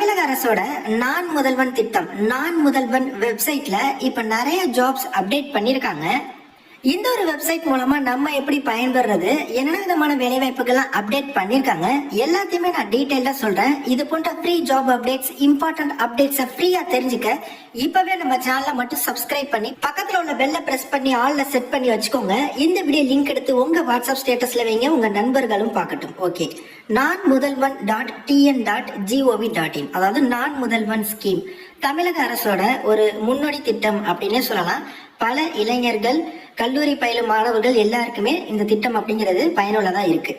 தமிழக அரசோட நான் முதல்வன் திட்டம் நான் முதல்வன் வெப்சைட்ல இப்ப நிறைய ஜாப்ஸ் அப்டேட் பண்ணிருக்காங்க. இந்த ஒரு வெப்சைட் மூலமா நம்ம எப்படி பயன்படுறது, என்ன விதமான வேலை வாய்ப்புகள்லாம் அப்டேட் பண்ணிருக்காங்க எல்லாத்தையுமே நான் டீடைல்டா சொல்றேன். இது போன்ற ஃப்ரீ ஜாப் அப்டேட்ஸ், இம்பார்ட்டன்ட் அப்டேட்ஸை ஃப்ரீயா தெரிஞ்சுக்க இப்பவே நம்ம சேனலை மட்டும் சப்ஸ்கிரைப் பண்ணி பக்கத்துல உள்ள பெல்ல பிரஸ் பண்ணி ஆல்ல செட் பண்ணி வச்சுக்கோங்க. இந்த வீடியோ லிங்க் எடுத்து உங்க வாட்ஸ்அப் ஸ்டேட்டஸ்ல வைங்க, உங்க நண்பர்களும் பார்க்கட்டும். ஓகே, நான் முதல்வன் .tn.gov.in அதாவது நான் முதல்வன் ஸ்கீம் தமிழக அரசோட ஒரு முன்னோடி திட்டம் அப்படின்னே சொல்லலாம். பல இளைஞர்கள், கல்லூரி பயிலும் மாணவர்கள் எல்லாருக்குமே இந்த திட்டம் அப்படிங்கிறது பயனுள்ளதா இருக்கு.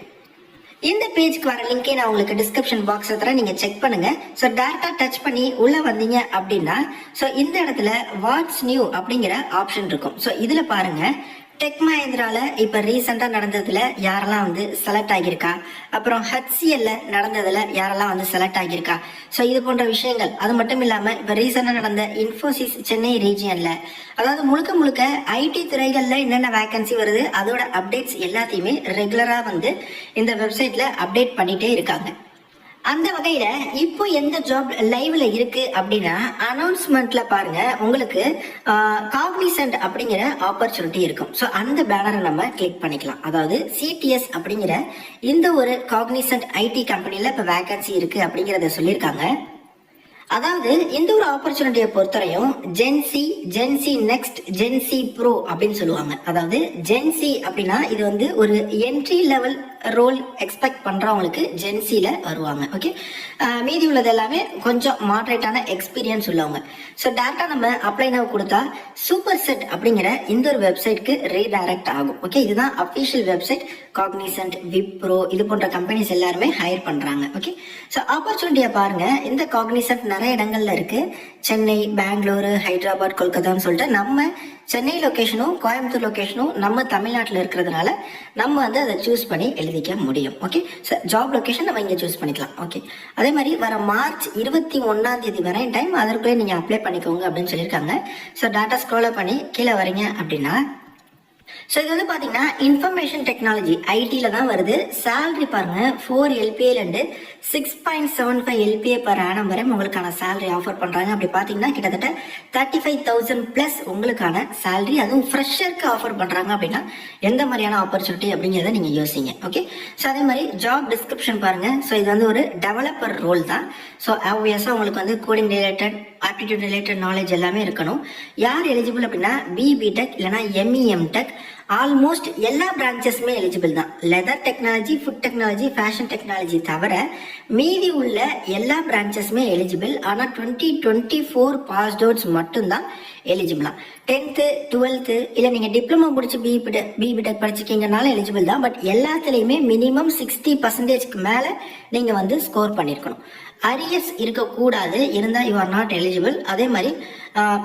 இந்த பேஜ்க்கு வர லிங்கை நான் உங்களுக்கு டிஸ்கிரிப்ஷன் பாக்ஸ்ல தர, நீங்க செக் பண்ணுங்க. ஸோ டேரக்டா டச் பண்ணி உள்ள வந்தீங்க அப்படின்னா ஸோ இந்த இடத்துல வாட்ஸ் நியூ அப்படிங்கிற ஆப்ஷன் இருக்கும். ஸோ இதுல பாருங்க, டெக் மஹேந்திரால இப்ப ரீசெண்டா நடந்ததுல யாரெல்லாம் வந்து செலக்ட் ஆகியிருக்கா, அப்புறம் HCL நடந்ததுல யாரெல்லாம் வந்து செலக்ட் ஆகியிருக்கா, ஸோ இது போன்ற விஷயங்கள். அது மட்டும் இல்லாம இப்ப ரீசெண்டா நடந்த இன்ஃபோசிஸ் சென்னை ரீஜியன்ல, அதாவது முழுக்க முழுக்க ஐடி துறைகள்ல என்னென்ன வேகன்சி வருது அதோட அப்டேட்ஸ் எல்லாத்தையுமே ரெகுலரா வந்து இந்த வெப்சைட்ல அப்டேட் பண்ணிட்டே இருக்காங்க. அந்த வகையில இப்போ எந்த ஜாப் லைவ்ல இருக்கு அப்படின்னா, அனௌன்ஸ்மெண்ட்ல பாருங்க, உங்களுக்கு காக்னிசன்ட் அப்படிங்கிற ஆப்பர்ச்சுனிட்டி இருக்கும். ஸோ அந்த பேனரை நம்ம கிளிக் பண்ணிக்கலாம். அதாவது CTS அப்படிங்கிற இந்த ஒரு காக்னிசன்ட் ஐடி கம்பெனில இப்ப வேகன்சி இருக்கு அப்படிங்கறத சொல்லியிருக்காங்க. அதாவது இந்த ஒரு ஆப்பர்ச்சுனிட்டியை பொறுத்தவரையும் ஜென்சி நெக்ஸ்ட், ஜென்சி ப்ரோ அப்படின்னு சொல்லுவாங்க. அதாவது ஜென்சி அப்படின்னா இது வந்து ஒரு என்ட்ரி லெவல் ரோல் எக்ஸ்பெக்ட் பண்றவங்களுக்கு ஜென்சில வருவாங்க. ஓகே, மீதி உள்ளது எல்லாமே கொஞ்சம் மாடரேட்டான எக்ஸ்பீரியன்ஸ் உள்ளவங்க. ஸோ டேரக்டா நம்ம அப்ளை நவ் கொடுத்தா சூப்பர் செட் அப்படிங்கிற இந்த ஒரு வெப்சைட்க்கு ரீடைரக்ட் ஆகும். ஓகே, இதுதான் அபிஷியல் வெப்சைட். காக்னிசன்ட், விப்ரோ இது போன்ற கம்பெனிஸ் எல்லாருமே ஹையர் பண்றாங்க. ஓகே, ஸோ ஆப்பர்ச்சுனிட்டியை பாருங்க. இந்த காக்னிசன்ட் நிறைய இடங்கள்ல இருக்கு. சென்னை, பெங்களூரு, ஹைதராபாத், கொல்கத்தான்னு சொல்லிட்டு நம்ம சென்னை லொகேஷனும் கோயம்புத்தூர் லொகேஷனும் நம்ம தமிழ்நாட்டில் இருக்கிறதுனால நம்ம வந்து அதை சூஸ் பண்ணி எழுதிக்க முடியும். ஓகே, ஜாப் லொகேஷன் நம்ம இங்கே சூஸ் பண்ணிக்கலாம். ஓகே, அதே மாதிரி வர மார்ச் 21 வரை டைம், அதற்குள்ளே நீங்க அப்ளை பண்ணிக்கோங்க அப்படின்னு சொல்லியிருக்காங்க. ஸோ டேட்டா ஸ்க்ரோல் பண்ணி கீழே வரீங்க அப்படின்னா, ஸோ இது வந்து பார்த்தீங்கன்னா இன்ஃபர்மேஷன் டெக்னாலஜி ஐடியில தான் வருது. சேலரி பாருங்க, 4 LPA and 6.75 LPA per annum வரை உங்களுக்கான சேலரி ஆஃபர் பண்றாங்க. அப்படி பார்த்தீங்கன்னா கிட்டத்தட்ட 35,000 பிளஸ் உங்களுக்கான சேலரி, அதுவும் ஃப்ரெஷருக்கு ஆஃபர் பண்றாங்க. அப்படின்னா எந்த மாதிரியான ஆப்பர்ச்சுனிட்டி அப்படிங்கிறத நீங்க யோசிங்க. ஓகே, ஸோ அதே மாதிரி ஜாப் டிஸ்கிரிப்ஷன் பாருங்க. ஸோ இது வந்து ஒரு டெவலப்பர் ரோல் தான். ஸோ ஆப்வியஸாக உங்களுக்கு வந்து coding related, aptitude related knowledge எல்லாமே இருக்கணும். யார் எலிஜிபிள் அப்படின்னா BTech இல்லைனா MEM Tech, ஆல்மோஸ்ட் எல்லா பிரான்ச்சஸுமே எலிஜிபிள் தான். Leather technology, food technology, fashion technology தவிர மீதி உள்ள எல்லா பிரான்ச்சஸுமே எலிஜிபிள். ஆனால் 2024 பாஸ்ட் அவுட்ஸ் மட்டும்தான் எலிஜிபிளா. 10th 12th இல்லை நீங்கள் டிப்ளமோ முடிச்சு BTech படிச்சிருக்கீங்கனால எலிஜிபிள் தான். பட் எல்லாத்துலேயுமே மினிமம் 60% மேலே நீங்கள் வந்து ஸ்கோர் பண்ணியிருக்கணும். அரியர்ஸ் இருக்கக்கூடாது, இருந்தால் யூ ஆர் நாட் எலிஜிபிள். அதே மாதிரி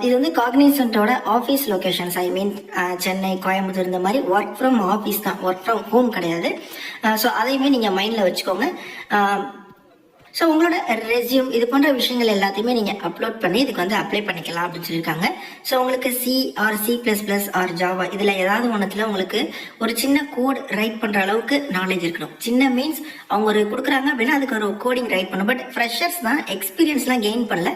இது வந்து காக்னிசன்ட்டோட ஆஃபீஸ் லொகேஷன்ஸ், ஐ மீன் சென்னை, கோயம்புத்தூர் இந்த மாதிரி ஒர்க் ஃப்ரம் ஆஃபீஸ் தான், ஒர்க் ஃப்ரம் ஹோம் கிடையாது. ஸோ அதையுமே நீங்கள் மைண்டில் வச்சுக்கோங்க. ஸோ உங்களோட ரெஸ்யூம் இது போன்ற விஷயங்கள் எல்லாத்தையுமே நீங்கள் அப்லோட் பண்ணி இதுக்கு வந்து அப்ளை பண்ணிக்கலாம் அப்படின்னு சொல்லியிருக்காங்க. ஸோ உங்களுக்கு C++ ஆர் ஜாவா இதில் ஏதாவது ஒன்றத்தில் உங்களுக்கு ஒரு சின்ன கோட் ரைட் பண்ணுற அளவுக்கு நாலேஜ் இருக்கணும். சின்ன மீன்ஸ் அவங்க ஒரு கொடுக்குறாங்க அப்படின்னா அதுக்கு ஒரு கோடிங் ரைட் பண்ணணும். பட் ஃப்ரெஷர்ஸ் தான், எக்ஸ்பீரியன்ஸ்லாம் கெயின் பண்ணல.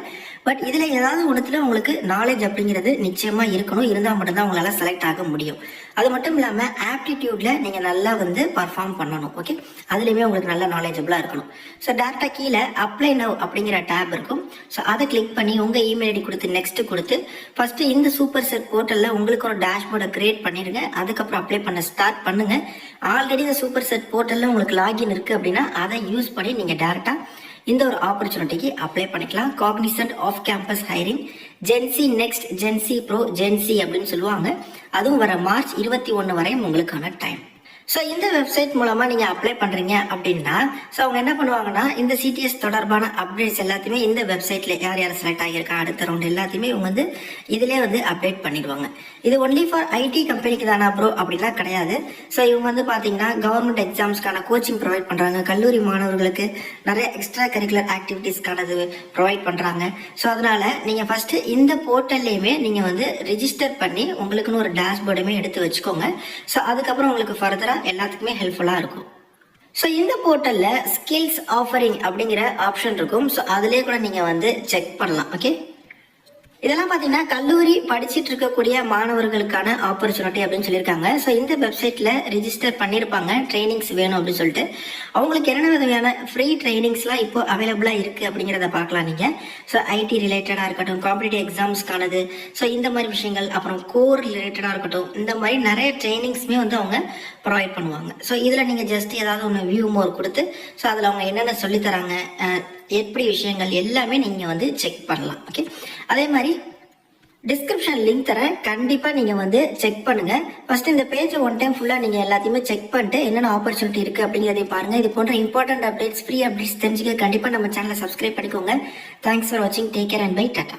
பட் இதில் ஏதாவது ஒன்றத்தில் உங்களுக்கு நாலேஜ் அப்படிங்கிறது நிச்சயமாக இருக்கணும். இருந்தால் மட்டும்தான் உங்களால் செலக்ட் ஆக முடியும். அது மட்டும் இல்லாமல் ஆப்டிடியூட்ல நீங்கள் நல்லா வந்து பர்ஃபார்ம் பண்ணணும். ஓகே, அதுலேயுமே உங்களுக்கு நல்ல நாலேஜபிளாக இருக்கணும். ஸோ டேரெக்டாக கீழே அப்ளை நவ் அப்படிங்கிற டேப் இருக்கும். ஸோ அதை கிளிக் பண்ணி உங்கள் இமெயில் ஐடி கொடுத்து நெக்ஸ்ட் கொடுத்து ஃபர்ஸ்ட் இந்த சூப்பர் செட் போர்ட்டலில் உங்களுக்கு ஒரு டேஷ்போர்டை கிரியேட் பண்ணிடுங்க. அதுக்கப்புறம் அப்ளை பண்ண ஸ்டார்ட் பண்ணுங்க. ஆல்ரெடி இந்த சூப்பர் செட் போர்ட்டலில் உங்களுக்கு லாகின் இருக்குது அப்படின்னா அதை யூஸ் பண்ணி நீங்கள் டேரெக்டாக இந்த ஒரு ஆப்பர்ச்சுனிட்டிக்கு அப்ளை பண்ணிக்கலாம். Cognizant off campus hiring, GenC next, GenC pro, GenC அப்படின்னு சொல்லுவாங்க. அதுவும் வர மார்ச் 21 வரையும் உங்களுக்கான டைம். ஸோ இந்த வெப்சைட் மூலமா நீங்க அப்ளை பண்றீங்க அப்படின்னா ஸோ அவங்க என்ன பண்ணுவாங்கன்னா இந்த CTS தொடர்பான அப்டேட்ஸ் எல்லாத்தையுமே இந்த வெப்சைட்ல யார் யார் செலக்ட் ஆகியிருக்கா அடுத்த ரவுண்ட் எல்லாத்தையுமே இவங்க வந்து இதிலே வந்து அப்டேட் பண்ணிடுவாங்க. இது ஒன்லி ஃபார் ஐடி கம்பெனிக்கு தானா ப்ரோ அப்படிலாம் கிடையாது. ஸோ இவங்க வந்து பாத்தீங்கன்னா கவர்மெண்ட் எக்ஸாம்ஸ்க்கான கோச்சிங் ப்ரொவைட் பண்றாங்க. கல்லூரி மாணவர்களுக்கு நிறைய எக்ஸ்ட்ரா கரிக்குலர் ஆக்டிவிட்டிஸ்க்கானது ப்ரொவைட் பண்றாங்க. ஸோ அதனால நீங்க ஃபர்ஸ்ட் இந்த போர்ட்டல்லையுமே நீங்க வந்து ரிஜிஸ்டர் பண்ணி உங்களுக்குன்னு ஒரு டேஷ்போர்டுமே எடுத்து வச்சுக்கோங்க. ஸோ அதுக்கப்புறம் உங்களுக்கு ஃபர்தரா எல்லாத்துக்குமே ஹெல்ப்ஃபுல்லா இருக்கும். ஸோ இந்த போர்ட்டலில் ஸ்கில்ஸ் ஆஃபரிங் அப்படிங்கிற ஆப்ஷன் இருக்கும். ஸோ அதிலே கூட நீங்கள் வந்து செக் பண்ணலாம். ஓகே, இதெல்லாம் பார்த்தீங்கன்னா கல்லூரி படிச்சுட்டு இருக்கக்கூடிய மாணவர்களுக்கான ஆப்பர்ச்சுனிட்டி அப்படின்னு சொல்லியிருக்காங்க. ஸோ இந்த வெப்சைட்டில் ரிஜிஸ்டர் பண்ணியிருப்பாங்க ட்ரைனிங்ஸ் வேணும் அப்படின்னு சொல்லிட்டு. அவங்களுக்கு என்னென்ன விதமான ஃப்ரீ ட்ரைனிங்ஸ்லாம் இப்போ அவைலபிளாக இருக்குது அப்படிங்கிறத பார்க்கலாம் நீங்கள். ஸோ ஐடி ரிலேட்டடாக இருக்கட்டும், காம்படிட்டிவ் எக்ஸாம்ஸ்க்கானது, ஸோ இந்த மாதிரி விஷயங்கள், அப்புறம் கோர் ரிலேட்டடாக இருக்கட்டும், இந்த மாதிரி நிறைய ட்ரைனிங்ஸுமே வந்து அவங்க ப்ரொவைட் பண்ணுவாங்க. ஸோ இதில் நீங்கள் ஜஸ்ட் ஏதாவது ஒன்று வியூ மோர் கொடுத்து ஸோ அதில் அவங்க என்னென்ன சொல்லித்தராங்க, எப்படி விஷயங்கள் எல்லாமே நீங்கள் வந்து செக் பண்ணலாம். ஓகே, அதே மாதிரி டிஸ்கிரிப்ஷன் லிங்க் தரேன், கண்டிப்பாக நீங்கள் வந்து செக் பண்ணுங்கள். ஃபஸ்ட்டு இந்த பேஜை ஒன் டைம் ஃபுல்லாக நீங்கள் எல்லாத்தையுமே செக் பண்ணிட்டு என்னென்ன ஆப்பர்ச்சுனிட்டி இருக்குது அப்படிங்கிறதையும் பாருங்கள். இது போன்ற இம்பார்ட்டன்ட் அப்டேட்ஸ், ஃப்ரீ அப்டேட்ஸ் தெரிஞ்சுக்க கண்டிப்பாக நம்ம சேனலை சப்ஸ்கிரைப் பண்ணிக்கோங்க. தேங்க்ஸ் ஃபார் வாட்சிங். Take care and bye. Tata.